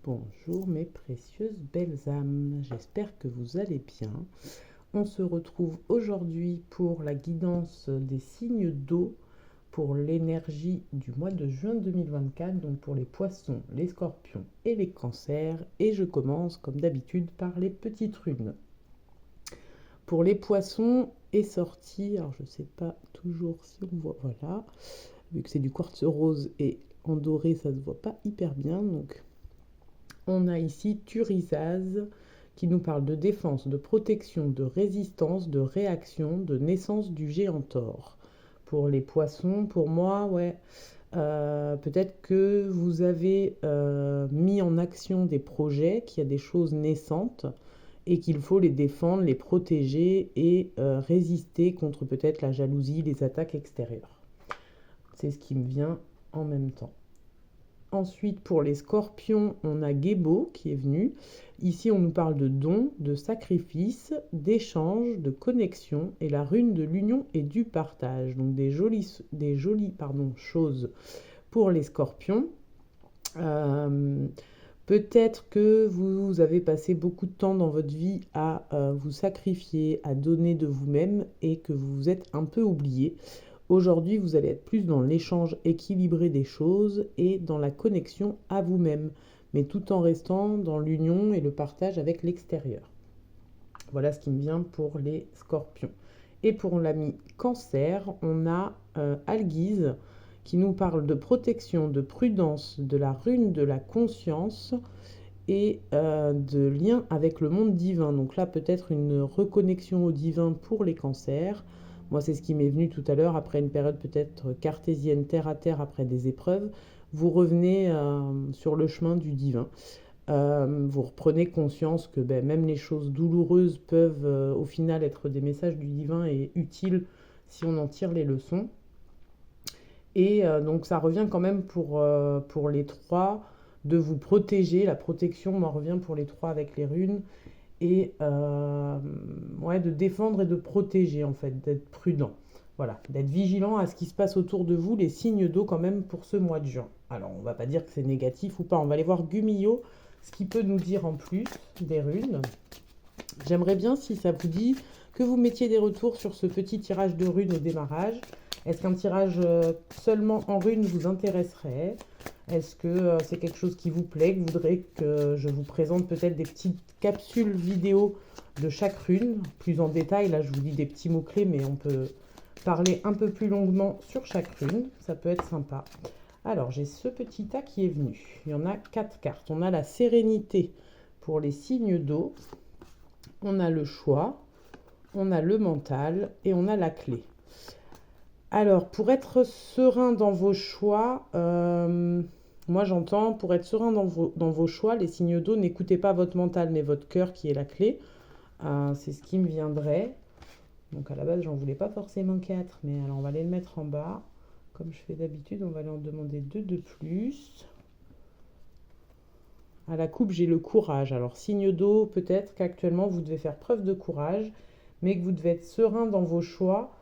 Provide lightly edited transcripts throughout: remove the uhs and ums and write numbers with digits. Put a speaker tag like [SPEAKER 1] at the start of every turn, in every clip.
[SPEAKER 1] Bonjour mes précieuses belles âmes, j'espère que vous allez bien. On se retrouve aujourd'hui pour la guidance des signes d'eau pour l'énergie du mois de juin 2024, donc pour les poissons, les scorpions et les cancers. Et je commence comme d'habitude par les petites runes. Pour les poissons est sorti, alors je ne sais pas toujours si on voit, voilà, vu que c'est du quartz rose et en doré ça se voit pas hyper bien, donc on a ici Thurisaz qui nous parle de défense, de protection, de résistance, de réaction, de naissance du géant Thor. Pour les poissons, pour moi, ouais, peut-être que vous avez mis en action des projets, qu'il y a des choses naissantes et qu'il faut les défendre, les protéger et résister contre peut-être la jalousie, les attaques extérieures. C'est ce qui me vient en même temps. Ensuite, pour les scorpions, on a Gébo qui est venu. Ici, on nous parle de dons, de sacrifices, d'échanges, de connexion et la rune de l'union et du partage. Donc des jolies choses pour les scorpions. Peut-être que vous avez passé beaucoup de temps dans votre vie à vous sacrifier, à donner de vous-même et que vous vous êtes un peu oublié. Aujourd'hui, vous allez être plus dans l'échange équilibré des choses et dans la connexion à vous-même, mais tout en restant dans l'union et le partage avec l'extérieur. Voilà ce qui me vient pour les scorpions. Et pour l'ami cancer, on a Alguise qui nous parle de protection, de prudence, de la rune de la conscience et de lien avec le monde divin. Donc là, peut-être une reconnexion au divin pour les cancers. Moi, c'est ce qui m'est venu tout à l'heure, après une période peut-être cartésienne, terre à terre, après des épreuves. Vous revenez sur le chemin du divin. Vous reprenez conscience que même les choses douloureuses peuvent au final être des messages du divin et utiles si on en tire les leçons. Et donc ça revient quand même pour les trois de vous protéger. La protection m'en revient pour les trois avec les runes. Et ouais, de défendre et de protéger en fait, d'être prudent. Voilà, d'être vigilant à ce qui se passe autour de vous, les signes d'eau quand même pour ce mois de juin. Alors on va pas dire que c'est négatif ou pas, on va aller voir Gumio, ce qu'il peut nous dire en plus des runes. J'aimerais bien, si ça vous dit, que vous mettiez des retours sur ce petit tirage de runes au démarrage. Est-ce qu'un tirage seulement en runes vous intéresserait? Est-ce que c'est quelque chose qui vous plaît, que vous voudrez que je vous présente peut-être des petites capsules vidéo de chaque rune, plus en détail? Là, je vous dis des petits mots-clés, mais on peut parler un peu plus longuement sur chaque rune. Ça peut être sympa. Alors, j'ai ce petit tas qui est venu. Il y en a 4 cartes. On a la sérénité pour les signes d'eau. On a le choix. On a le mental. Et on a la clé. Alors, pour être serein dans vos choix, moi j'entends, pour être serein dans vos choix, les signes d'eau, n'écoutez pas votre mental, mais votre cœur qui est la clé. C'est ce qui me viendrait. Donc à la base, j'en voulais pas forcément 4, mais alors on va aller le mettre en bas. Comme je fais d'habitude, on va aller en demander 2 de plus. À la coupe, j'ai le courage. Alors, signe d'eau, peut-être qu'actuellement, vous devez faire preuve de courage, mais que vous devez être serein dans vos choix.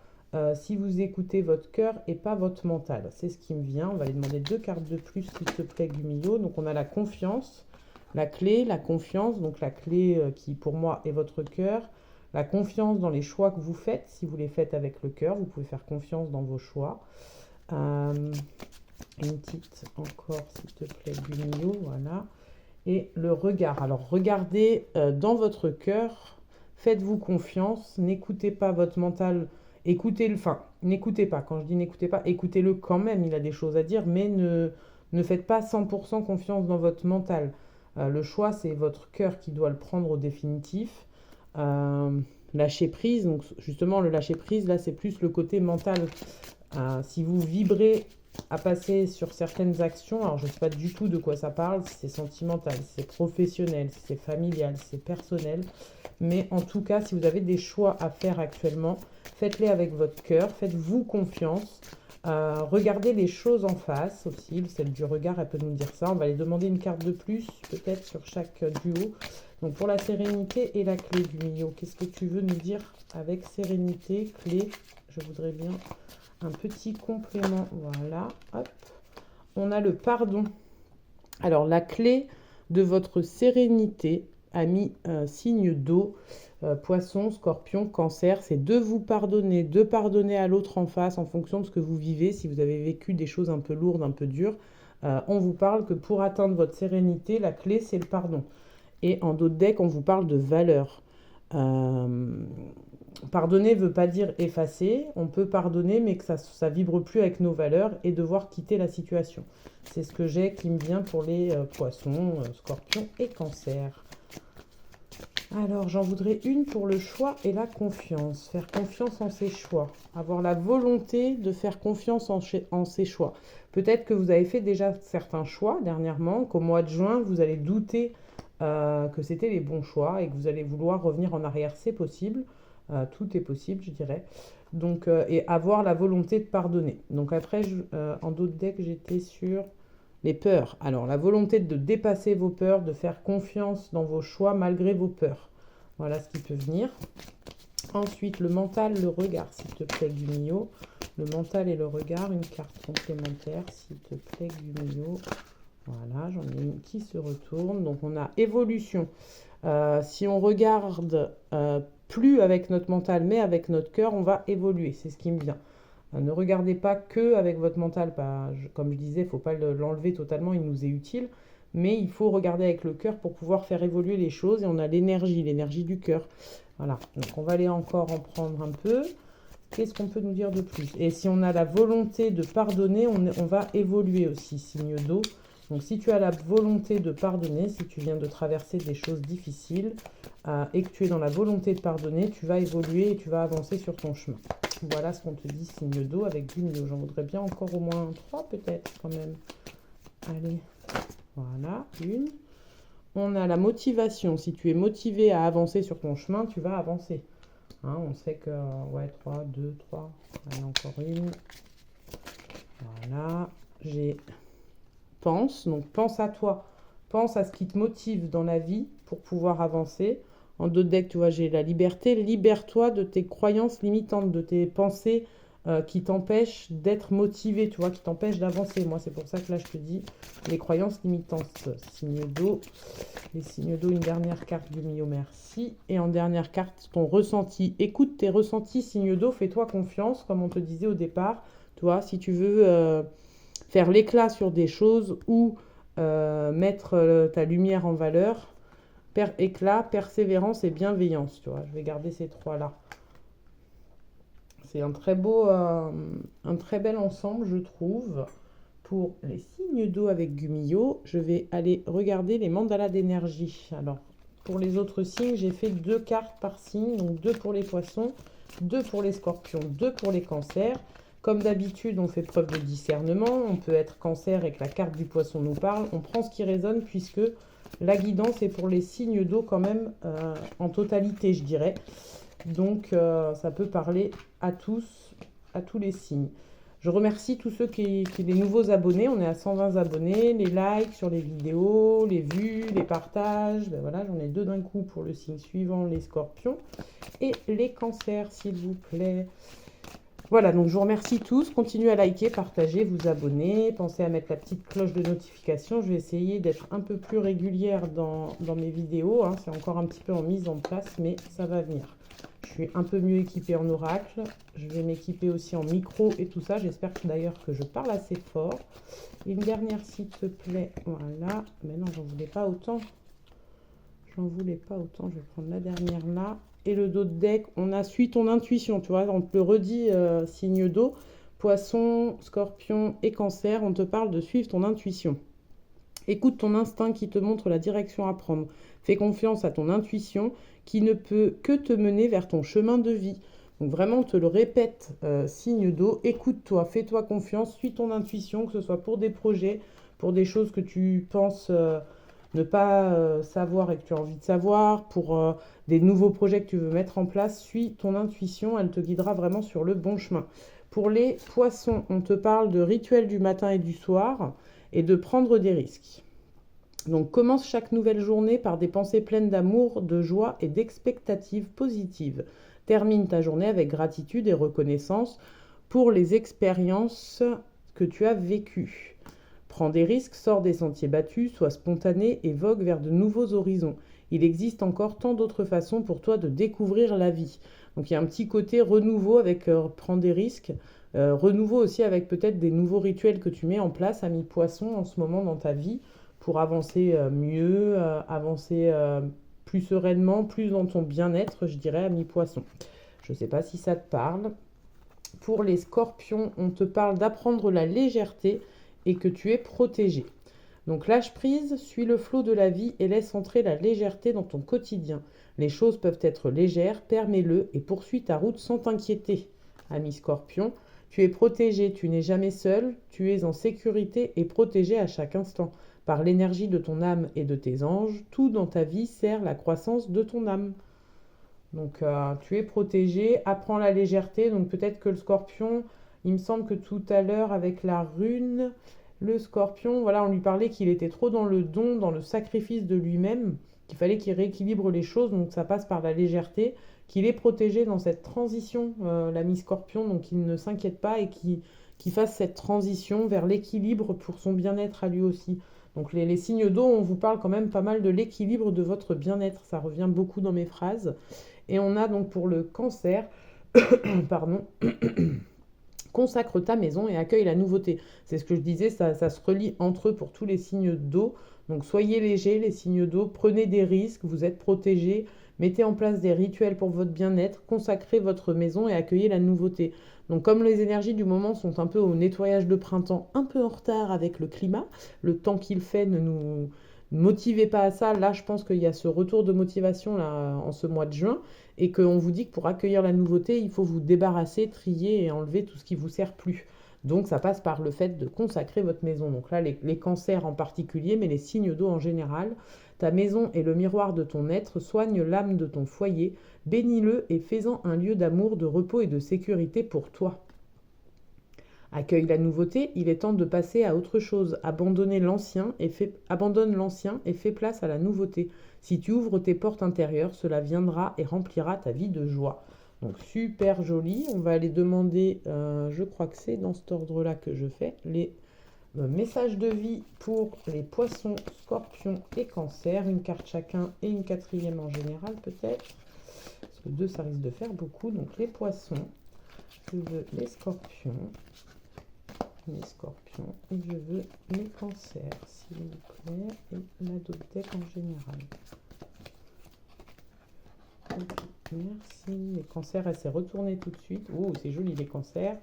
[SPEAKER 1] Si vous écoutez votre cœur et pas votre mental. C'est ce qui me vient. On va aller demander 2 cartes de plus, s'il te plaît, Gumio. Donc, on a la confiance, la clé, la confiance. Donc, la clé qui, pour moi, est votre cœur. La confiance dans les choix que vous faites. Si vous les faites avec le cœur, vous pouvez faire confiance dans vos choix. Une petite encore, s'il te plaît, Gumio. Voilà. Et le regard. Alors, regardez dans votre cœur. Faites-vous confiance. N'écoutez pas votre mental. Écoutez-le, enfin, n'écoutez pas, quand je dis n'écoutez pas, écoutez-le quand même, il a des choses à dire, mais ne faites pas 100% confiance dans votre mental. Le choix, c'est votre cœur qui doit le prendre au définitif. Lâcher prise, donc justement, le lâcher prise, là, c'est plus le côté mental. Si vous vibrez à passer sur certaines actions, alors je ne sais pas du tout de quoi ça parle, si c'est sentimental, si c'est professionnel, si c'est familial, si c'est personnel, mais en tout cas, si vous avez des choix à faire actuellement, faites-les avec votre cœur, faites-vous confiance, regardez les choses en face aussi, celle du regard, elle peut nous dire ça. On va aller demander une carte de plus, peut-être sur chaque duo. Donc pour la sérénité et la clé du milieu, qu'est-ce que tu veux nous dire avec sérénité, clé? Je voudrais bien un petit complément, voilà, hop. On a le pardon. Alors la clé, de votre sérénité, amis signe d'eau, poisson, scorpion, cancer, c'est de vous pardonner, de pardonner à l'autre en face en fonction de ce que vous vivez. Si vous avez vécu des choses un peu lourdes, un peu dures, on vous parle que pour atteindre votre sérénité, la clé, c'est le pardon. Et en d'autres decks, on vous parle de valeur. Euh, Pardonner ne veut pas dire effacer. On peut pardonner, mais que ça ne vibre plus avec nos valeurs et devoir quitter la situation. C'est ce que j'ai qui me vient pour les poissons, scorpions et cancers. Alors, j'en voudrais une pour le choix et la confiance. Faire confiance en ses choix. Avoir la volonté de faire confiance en ses choix. Peut-être que vous avez fait déjà certains choix dernièrement, qu'au mois de juin, vous allez douter que c'était les bons choix et que vous allez vouloir revenir en arrière. C'est possible. Tout est possible, je dirais. Donc, et avoir la volonté de pardonner. Donc après, en d'autres decks, j'étais sur les peurs. Alors, la volonté de dépasser vos peurs, de faire confiance dans vos choix malgré vos peurs. Voilà ce qui peut venir. Ensuite, le mental, le regard, s'il te plaît, Gumio. Le mental et le regard, une carte complémentaire, s'il te plaît, Gumio. Voilà, j'en ai une qui se retourne. Donc, on a évolution. Si on regarde plus avec notre mental, mais avec notre cœur, on va évoluer. C'est ce qui me vient. Ne regardez pas que avec votre mental. Comme je disais, il ne faut pas l'enlever totalement, il nous est utile. Mais il faut regarder avec le cœur pour pouvoir faire évoluer les choses. Et on a l'énergie du cœur. Voilà, donc on va aller encore en prendre un peu. Qu'est-ce qu'on peut nous dire de plus? Et si on a la volonté de pardonner, on va évoluer aussi, signe d'eau. Donc si tu as la volonté de pardonner, si tu viens de traverser des choses difficiles et que tu es dans la volonté de pardonner, tu vas évoluer et tu vas avancer sur ton chemin. Voilà ce qu'on te dit, signe d'eau avec Gumio. J'en voudrais bien encore au moins 3 peut-être quand même. Allez, voilà, une. On a la motivation. Si tu es motivé à avancer sur ton chemin, tu vas avancer. Hein, on sait que, ouais, 3, 2, 3. Allez, encore une. Voilà, j'ai... Pense, donc pense à toi. Pense à ce qui te motive dans la vie pour pouvoir avancer. En deux decks, tu vois, j'ai la liberté. Libère-toi de tes croyances limitantes, de tes pensées qui t'empêchent d'être motivé, tu vois, qui t'empêchent d'avancer. Moi, c'est pour ça que là, je te dis les croyances limitantes. Signe d'eau. Les signes d'eau, une dernière carte du Mio, merci. Et en dernière carte, ton ressenti. Écoute tes ressentis, signe d'eau, fais-toi confiance, comme on te disait au départ. Tu vois, si tu veux faire l'éclat sur des choses ou mettre ta lumière en valeur, éclat, persévérance et bienveillance, tu vois. Je vais garder ces trois-là. C'est un très bel ensemble, je trouve. Pour les signes d'eau avec Gumio, je vais aller regarder les mandalas d'énergie. Alors, pour les autres signes, j'ai fait 2 cartes par signe, donc 2 pour les poissons, 2 pour les scorpions, 2 pour les cancers. Comme d'habitude, on fait preuve de discernement. On peut être cancer et que la carte du poisson nous parle. On prend ce qui résonne puisque la guidance est pour les signes d'eau quand même en totalité, je dirais. Donc, ça peut parler à tous les signes. Je remercie tous ceux les nouveaux abonnés. On est à 120 abonnés. Les likes sur les vidéos, les vues, les partages. Ben voilà, j'en ai 2 d'un coup pour le signe suivant, les scorpions. Et les cancers, s'il vous plaît. Voilà, donc je vous remercie tous. Continuez à liker, partager, vous abonner. Pensez à mettre la petite cloche de notification. Je vais essayer d'être un peu plus régulière dans mes vidéos. Hein. C'est encore un petit peu en mise en place, mais ça va venir. Je suis un peu mieux équipée en oracle. Je vais m'équiper aussi en micro et tout ça. J'espère d'ailleurs que je parle assez fort. Une dernière, s'il te plaît. Voilà. Mais non, j'en voulais pas autant. Je vais prendre la dernière là. Et le dos de deck, on a suivi ton intuition, tu vois, on te le redit, signe d'eau, poisson, scorpion et cancer, on te parle de suivre ton intuition. Écoute ton instinct qui te montre la direction à prendre. Fais confiance à ton intuition qui ne peut que te mener vers ton chemin de vie. Donc vraiment, on te le répète, signe d'eau, écoute-toi, fais-toi confiance, suis ton intuition, que ce soit pour des projets, pour des choses que tu penses ne pas savoir et que tu as envie de savoir, pour des nouveaux projets que tu veux mettre en place, suis ton intuition, elle te guidera vraiment sur le bon chemin. Pour les poissons, on te parle de rituels du matin et du soir et de prendre des risques. Donc commence chaque nouvelle journée par des pensées pleines d'amour, de joie et d'expectatives positives. Termine ta journée avec gratitude et reconnaissance pour les expériences que tu as vécues. Prends des risques, sors des sentiers battus, sois spontané et vogue vers de nouveaux horizons. Il existe encore tant d'autres façons pour toi de découvrir la vie. Donc il y a un petit côté renouveau avec prends des risques, renouveau aussi avec peut-être des nouveaux rituels que tu mets en place, ami poisson, en ce moment dans ta vie, pour avancer mieux, avancer plus sereinement, plus dans ton bien-être, je dirais, ami poisson. Je ne sais pas si ça te parle. Pour les scorpions, on te parle d'apprendre la légèreté et que tu es protégé. Donc lâche prise, suis le flot de la vie et laisse entrer la légèreté dans ton quotidien. Les choses peuvent être légères, permets-le et poursuis ta route sans t'inquiéter. Ami Scorpion, tu es protégé, tu n'es jamais seul, tu es en sécurité et protégé à chaque instant. Par l'énergie de ton âme et de tes anges, tout dans ta vie sert la croissance de ton âme. Donc tu es protégé, apprends la légèreté. Donc peut-être que le Scorpion, il me semble que tout à l'heure avec la rune, le Scorpion, voilà, on lui parlait qu'il était trop dans le don, dans le sacrifice de lui-même, qu'il fallait qu'il rééquilibre les choses, donc ça passe par la légèreté, qu'il est protégé dans cette transition, l'ami Scorpion, donc qu'il ne s'inquiète pas et qu'il fasse cette transition vers l'équilibre pour son bien-être à lui aussi. Donc les signes d'eau, on vous parle quand même pas mal de l'équilibre de votre bien-être, ça revient beaucoup dans mes phrases. Et on a donc pour le Cancer, pardon, consacre ta maison et accueille la nouveauté. C'est ce que je disais, ça se relie entre eux pour tous les signes d'eau. Donc soyez légers, les signes d'eau, prenez des risques, vous êtes protégés, mettez en place des rituels pour votre bien-être, consacrez votre maison et accueillez la nouveauté. Donc comme les énergies du moment sont un peu au nettoyage de printemps, un peu en retard avec le climat, le temps qu'il fait ne nous motivez pas à ça. Là, je pense qu'il y a ce retour de motivation là, en ce mois de juin et qu'on vous dit que pour accueillir la nouveauté, il faut vous débarrasser, trier et enlever tout ce qui ne vous sert plus. Donc ça passe par le fait de consacrer votre maison. Donc là, les cancers en particulier, mais les signes d'eau en général. Ta maison est le miroir de ton être, soigne l'âme de ton foyer, bénis-le et fais-en un lieu d'amour, de repos et de sécurité pour toi. Accueille la nouveauté, il est temps de passer à autre chose. Abandonne l'ancien et fais place à la nouveauté. Si tu ouvres tes portes intérieures, cela viendra et remplira ta vie de joie. Donc super joli. On va aller demander, je crois que c'est dans cet ordre-là que je fais, les messages de vie pour les poissons, scorpions et cancers. Une carte chacun et une quatrième en général peut-être. Parce que deux, ça risque de faire beaucoup. Donc les poissons, je veux les scorpions. Les scorpions et je veux les cancers, s'il vous plaît, et la deck en général. Okay, merci. Les cancers, elle s'est retournée tout de suite. Oh, c'est joli les cancers.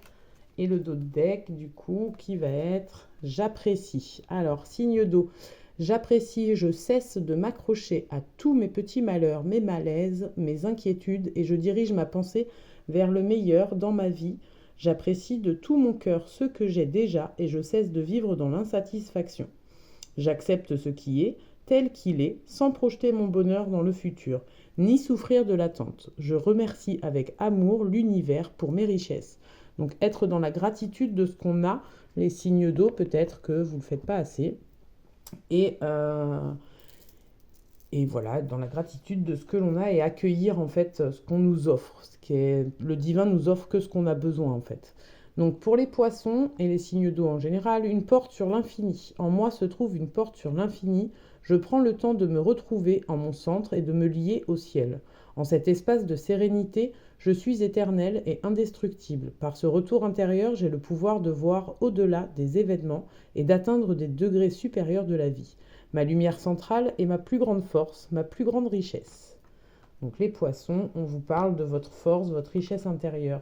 [SPEAKER 1] Et le dos de deck, du coup, qui va être j'apprécie. Alors, signe d'eau. J'apprécie, je cesse de m'accrocher à tous mes petits malheurs, mes malaises, mes inquiétudes, et je dirige ma pensée vers le meilleur dans ma vie. J'apprécie de tout mon cœur ce que j'ai déjà et je cesse de vivre dans l'insatisfaction. J'accepte ce qui est, tel qu'il est, sans projeter mon bonheur dans le futur, ni souffrir de l'attente. Je remercie avec amour l'univers pour mes richesses. Donc être dans la gratitude de ce qu'on a, les signes d'eau, peut-être que vous ne le faites pas assez. Et voilà, dans la gratitude de ce que l'on a et accueillir en fait ce qu'on nous offre. Le divin nous offre que ce qu'on a besoin en fait. Donc pour les poissons et les signes d'eau en général, une porte sur l'infini. En moi se trouve une porte sur l'infini. Je prends le temps de me retrouver en mon centre et de me lier au ciel. En cet espace de sérénité, je suis éternel et indestructible. Par ce retour intérieur, j'ai le pouvoir de voir au-delà des événements et d'atteindre des degrés supérieurs de la vie. Ma lumière centrale est ma plus grande force, ma plus grande richesse. Donc les poissons, on vous parle de votre force, votre richesse intérieure.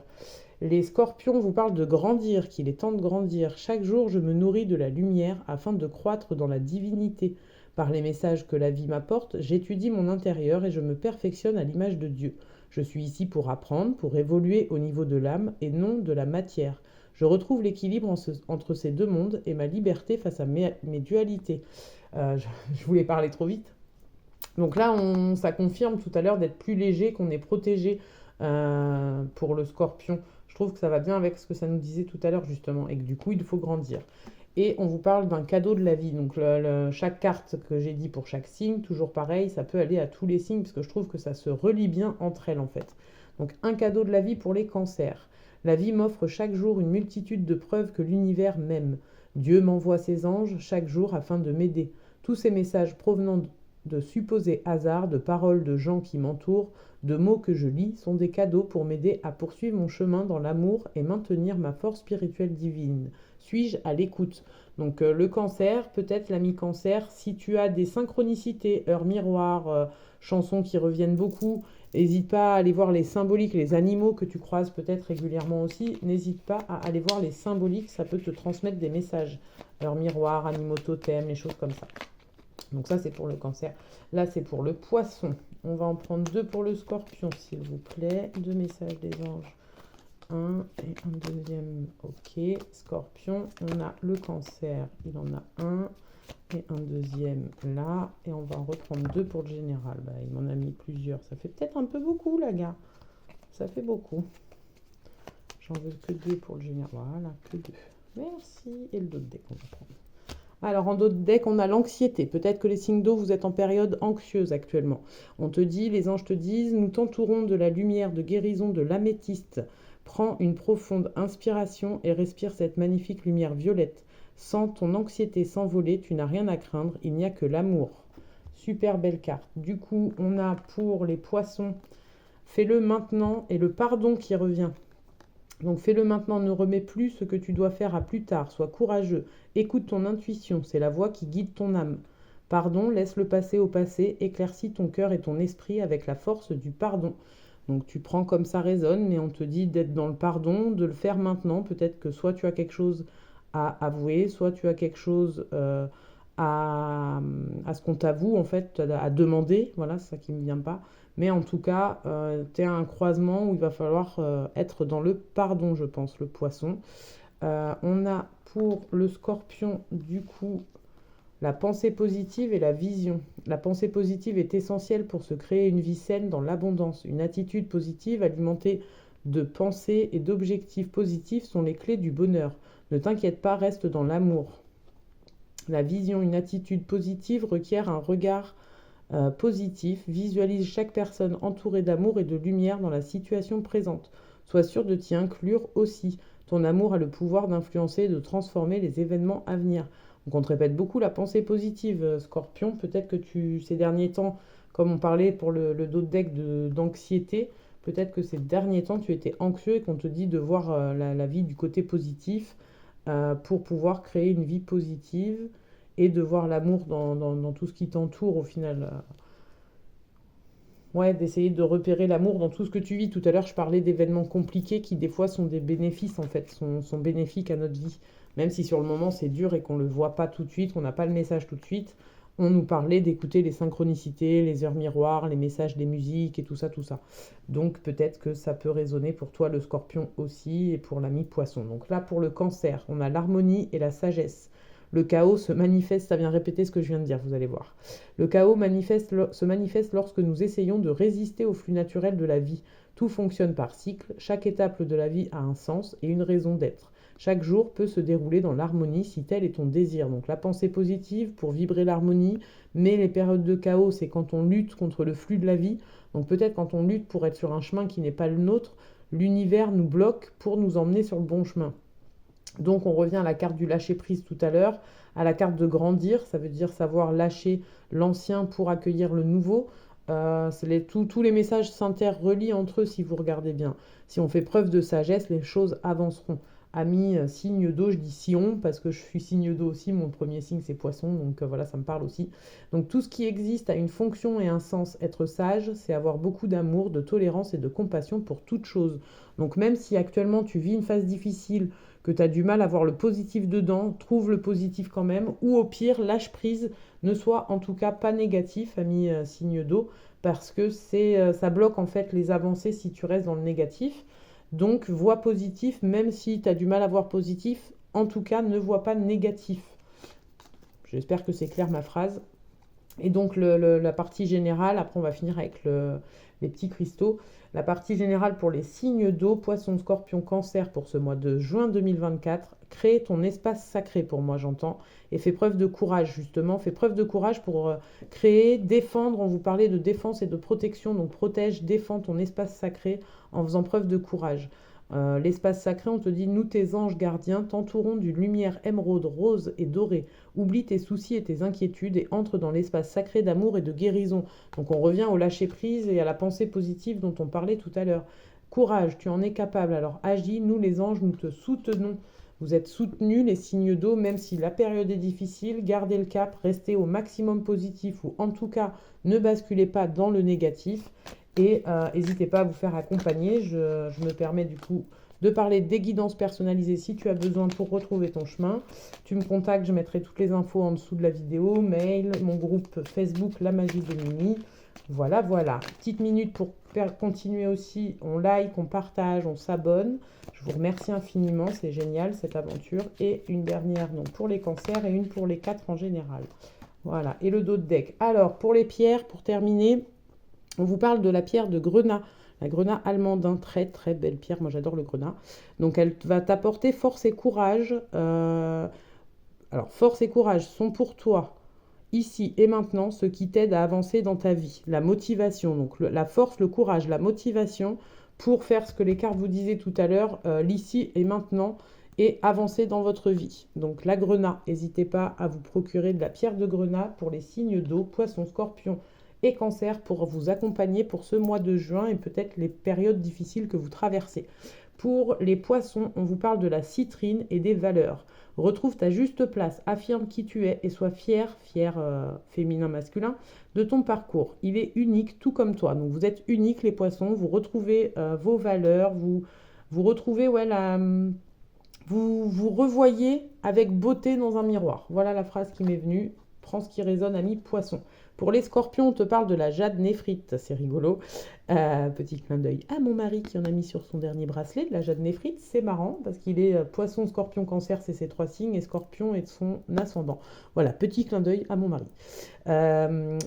[SPEAKER 1] Les scorpions, on vous parle de grandir, qu'il est temps de grandir. Chaque jour, je me nourris de la lumière afin de croître dans la divinité. Par les messages que la vie m'apporte, j'étudie mon intérieur et je me perfectionne à l'image de Dieu. Je suis ici pour apprendre, pour évoluer au niveau de l'âme et non de la matière. Je retrouve l'équilibre entre ces deux mondes et ma liberté face à mes dualités. Je voulais parler trop vite. Donc là, ça confirme tout à l'heure d'être plus léger, qu'on est protégé pour le scorpion. Je trouve que ça va bien avec ce que ça nous disait tout à l'heure justement, et que du coup, il faut grandir. Et on vous parle d'un cadeau de la vie. Donc chaque carte que j'ai dit pour chaque signe, toujours pareil, ça peut aller à tous les signes, parce que je trouve que ça se relie bien entre elles en fait. Donc un cadeau de la vie pour les cancers. La vie m'offre chaque jour une multitude de preuves que l'univers m'aime. Dieu m'envoie ses anges chaque jour afin de m'aider. Tous ces messages provenant de supposés hasards, de paroles de gens qui m'entourent, de mots que je lis, sont des cadeaux pour m'aider à poursuivre mon chemin dans l'amour et maintenir ma force spirituelle divine. Suis-je à l'écoute? Donc le cancer, peut-être l'ami cancer, si tu as des synchronicités, heures miroirs, chansons qui reviennent beaucoup, n'hésite pas à aller voir les symboliques, les animaux que tu croises peut-être régulièrement aussi, n'hésite pas à aller voir les symboliques, ça peut te transmettre des messages. Heures miroirs, animaux totems, les choses comme ça. Donc ça c'est pour le cancer. Là c'est pour le poisson. On va en prendre 2 pour le scorpion s'il vous plaît. 2 messages des anges. Un et un deuxième. Ok. Scorpion, on a le cancer. Il en a un et un deuxième là. Et on va en reprendre 2 pour le général. Bah, il m'en a mis plusieurs. Ça fait peut-être un peu beaucoup là gars. Ça fait beaucoup. J'en veux que 2 pour le général. Voilà, que 2. Merci. Et le dos de deck on va prendre. Alors, en dos de deck, on a l'anxiété. Peut-être que les signes d'eau, vous êtes en période anxieuse actuellement. On te dit, les anges te disent, nous t'entourons de la lumière de guérison de l'améthyste. Prends une profonde inspiration et respire cette magnifique lumière violette. Sens ton anxiété s'envoler, tu n'as rien à craindre, il n'y a que l'amour. Super belle carte. Du coup, on a pour les poissons, fais-le maintenant et le pardon qui revient. Donc fais-le maintenant, ne remets plus ce que tu dois faire à plus tard, sois courageux, écoute ton intuition, c'est la voix qui guide ton âme. Pardon, laisse-le passer au passé, éclaircis ton cœur et ton esprit avec la force du pardon. Donc tu prends comme ça résonne, mais on te dit d'être dans le pardon, de le faire maintenant. Peut-être que soit tu as quelque chose à avouer, soit tu as quelque chose à ce qu'on t'avoue, en fait, à demander. Voilà, c'est ça qui ne me vient pas. Mais en tout cas, tu es à un croisement où il va falloir être dans le pardon, je pense, le poisson. On a pour le scorpion, du coup, la pensée positive et la vision. La pensée positive est essentielle pour se créer une vie saine dans l'abondance. Une attitude positive alimentée de pensées et d'objectifs positifs sont les clés du bonheur. Ne t'inquiète pas, reste dans l'amour. La vision, une attitude positive requiert un regard positif. Visualise chaque personne entourée d'amour et de lumière dans la situation présente. Sois sûr de t'y inclure aussi. Ton amour a le pouvoir d'influencer et de transformer les événements à venir. Donc on te répète beaucoup la pensée positive, Scorpion. Peut-être que ces derniers temps, comme on parlait pour le dos de deck d'anxiété, peut-être que ces derniers temps, tu étais anxieux et qu'on te dit de voir la vie du côté positif pour pouvoir créer une vie positive et de voir l'amour dans tout ce qui t'entoure au final. Ouais, d'essayer de repérer l'amour dans tout ce que tu vis. Tout à l'heure, je parlais d'événements compliqués qui, des fois, sont des bénéfices, en fait, sont bénéfiques à notre vie. Même si sur le moment, c'est dur et qu'on ne le voit pas tout de suite, qu'on n'a pas le message tout de suite, on nous parlait d'écouter les synchronicités, les heures miroirs, les messages des musiques et tout ça, tout ça. Donc, peut-être que ça peut résonner pour toi, le scorpion aussi, et pour l'ami poisson. Donc là, pour le cancer, on a l'harmonie et la sagesse. Le chaos se manifeste, ça vient répéter ce que je viens de dire, vous allez voir. Le chaos se manifeste lorsque nous essayons de résister au flux naturel de la vie. Tout fonctionne par cycle, chaque étape de la vie a un sens et une raison d'être. Chaque jour peut se dérouler dans l'harmonie si tel est ton désir. Donc la pensée positive pour vibrer l'harmonie, mais les périodes de chaos, c'est quand on lutte contre le flux de la vie. Donc peut-être quand on lutte pour être sur un chemin qui n'est pas le nôtre, l'univers nous bloque pour nous emmener sur le bon chemin. Donc on revient à la carte du lâcher-prise tout à l'heure, à la carte de grandir, ça veut dire savoir lâcher l'ancien pour accueillir le nouveau. Tous les messages s'interrelient entre eux si vous regardez bien. Si on fait preuve de sagesse, les choses avanceront. Ami, signe d'eau, je dis Sion parce que je suis signe d'eau aussi, mon premier signe c'est poisson, donc voilà, ça me parle aussi. Donc tout ce qui existe a une fonction et un sens. Être sage, c'est avoir beaucoup d'amour, de tolérance et de compassion pour toute chose. Donc même si actuellement tu vis une phase difficile, que tu as du mal à voir le positif dedans, trouve le positif quand même, ou au pire, lâche prise, ne sois en tout cas pas négatif, ami signe d'eau, parce que ça bloque en fait les avancées si tu restes dans le négatif. Donc, vois positif, même si tu as du mal à voir positif, en tout cas, ne vois pas négatif. J'espère que c'est clair ma phrase. Et donc, la partie générale, après on va finir avec les petits cristaux. La partie générale pour les signes d'eau, poisson, scorpion, cancer pour ce mois de juin 2024. Crée ton espace sacré pour moi, j'entends. Et fais preuve de courage, justement. Fais preuve de courage pour créer, défendre. On vous parlait de défense et de protection. Donc protège, défends ton espace sacré en faisant preuve de courage. L'espace sacré, on te dit, nous tes anges gardiens t'entourons d'une lumière émeraude, rose et dorée. Oublie tes soucis et tes inquiétudes et entre dans l'espace sacré d'amour et de guérison. Donc on revient au lâcher-prise et à la pensée positive dont on parlait tout à l'heure. Courage, tu en es capable, alors agis, nous les anges, nous te soutenons. Vous êtes soutenus, les signes d'eau, même si la période est difficile, gardez le cap, restez au maximum positif ou en tout cas ne basculez pas dans le négatif et n'hésitez pas à vous faire accompagner. Je me permets du coup de parler des guidances personnalisées si tu as besoin pour retrouver ton chemin. Tu me contactes, je mettrai toutes les infos en dessous de la vidéo, mail, mon groupe Facebook La Magie de Mimi. Voilà, voilà. Petite minute pour continuer aussi. On like, on partage, on s'abonne. Je vous remercie infiniment. C'est génial cette aventure. Et une dernière donc, pour les cancers et une pour les 4 en général. Voilà. Et le dos de deck. Alors, pour les pierres, pour terminer, on vous parle de la pierre de grenat. La grenat allemandin, très très belle pierre. Moi, j'adore le grenat. Donc, elle va t'apporter force et courage. Alors, force et courage sont pour toi ici et maintenant ce qui t'aide à avancer dans ta vie. La motivation, donc la force, le courage, la motivation pour faire ce que les cartes vous disaient tout à l'heure, l'ici et maintenant, et avancer dans votre vie. Donc la grenat, n'hésitez pas à vous procurer de la pierre de grenat pour les signes d'eau, poisson, scorpion et cancer pour vous accompagner pour ce mois de juin et peut-être les périodes difficiles que vous traversez. Pour les poissons, on vous parle de la citrine et des valeurs. Retrouve ta juste place, affirme qui tu es et sois fier féminin, masculin, de ton parcours. Il est unique, tout comme toi. Donc vous êtes unique les poissons, vous retrouvez vos valeurs, vous retrouvez vous revoyez avec beauté dans un miroir. Voilà la phrase qui m'est venue. Prends ce qui résonne, ami poisson. Pour les scorpions, on te parle de la jade néphrite, c'est rigolo. Petit clin d'œil à mon mari qui en a mis sur son dernier bracelet, de la jade néphrite, c'est marrant parce qu'il est poisson, scorpion, cancer, c'est ses 3 signes, et scorpion est son ascendant. Voilà, petit clin d'œil à mon mari.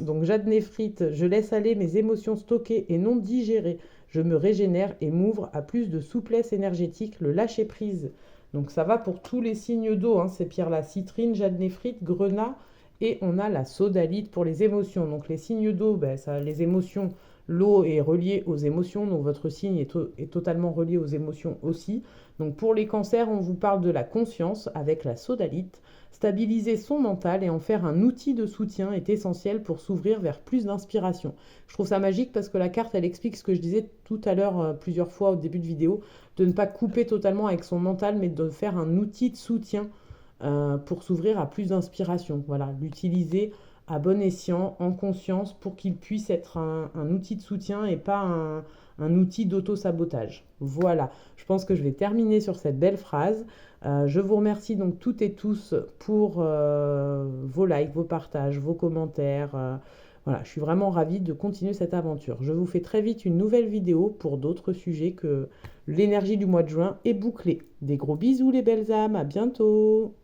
[SPEAKER 1] Donc jade néphrite, je laisse aller mes émotions stockées et non digérées. Je me régénère et m'ouvre à plus de souplesse énergétique, le lâcher prise. Donc ça va pour tous les signes d'eau, hein, ces pierres-là, citrine, jade néphrite, grenat. Et on a la sodalite pour les émotions. Donc les signes d'eau, les émotions, l'eau est reliée aux émotions. Donc votre signe est totalement relié aux émotions aussi. Donc pour les cancers, on vous parle de la conscience avec la sodalite. Stabiliser son mental et en faire un outil de soutien est essentiel pour s'ouvrir vers plus d'inspiration. Je trouve ça magique parce que la carte, elle explique ce que je disais tout à l'heure plusieurs fois au début de vidéo, de ne pas couper totalement avec son mental, mais de faire un outil de soutien pour s'ouvrir à plus d'inspiration. Voilà, l'utiliser à bon escient, en conscience, pour qu'il puisse être un outil de soutien et pas un outil d'auto-sabotage. Voilà, je pense que je vais terminer sur cette belle phrase. Je vous remercie donc toutes et tous pour vos likes, vos partages, vos commentaires. Voilà, je suis vraiment ravie de continuer cette aventure. Je vous fais très vite une nouvelle vidéo pour d'autres sujets que l'énergie du mois de juin est bouclée. Des gros bisous les belles âmes, à bientôt!